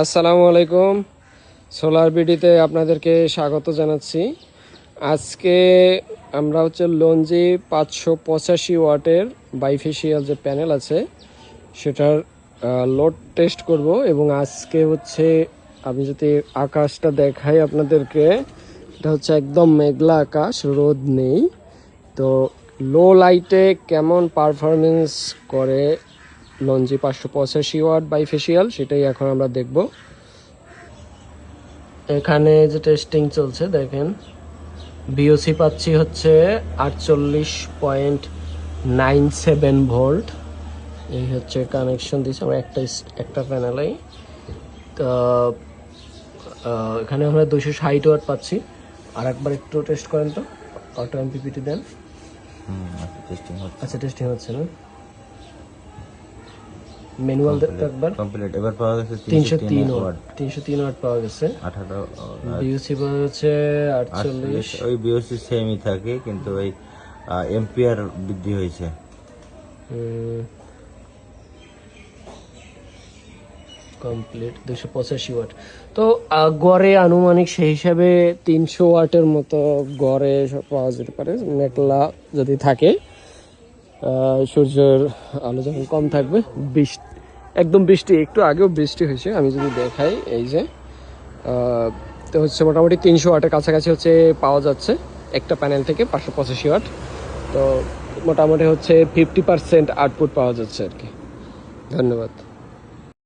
আসসালামু আলাইকুম। সোলার বিডিতে আপনাদেরকে স্বাগত জানাচ্ছি। আজকে আমরা লঞ্জি 585 ওয়াটের বাইফেশিয়াল যে প্যানেল আছে সেটার লোড টেস্ট করব। এবং আজকে আমি যদি আকাশটা দেখাই আপনাদেরকে, এটা একদম মেঘলা আকাশ, রোদ নেই। তো লো লাইটে কেমন পারফরমেন্স করে লঞ্জি 585 ওয়াট বাইফেশিয়াল সেটাই এখন আমরা দেখব। এখানে যে টেস্টিং চলছে দেখেন, বিওসি পাচ্ছি 48.97 ভোল্ট। এই কানেকশন দিয়েছে আমরা একটা প্যানেলে। তো এখানে আমরা 260 ওয়াট পাচ্ছি। আর একবার একটু টেস্ট করেন তো, অটো এমপিপিটি দেন। আচ্ছা, টেস্টিং হচ্ছে না, ম্যানুয়াল দেখতে একবার। কমপ্লিট এবার পাওয়া গেছে 303 ওয়াট পাওয়া গেছে। 18 বিওসি পাওয়া যাচ্ছে 48। ওই বিওসি সেমই থাকে, কিন্তু ওই এম্পিয়ার বৃদ্ধি হয়েছে। Complete 285 watt. তো গড়ে আনুমানিক সেই হিসাবে 300 ওয়াটের মতো গড়ে পাওয়া যেতে পারে, মেঘলা যদি থাকে। সূর্যের আলো যখন কম থাকবে, একদম বৃষ্টি, একটু আগেও বৃষ্টি হয়েছে, আমি যদি দেখাই এই যে তো মোটামুটি 300 ওয়াটের কাছাকাছি পাওয়া যাচ্ছে একটা প্যানেল থেকে 585 ওয়াট। তো মোটামুটি 50% আউটপুট পাওয়া যাচ্ছে আর কি। ধন্যবাদ।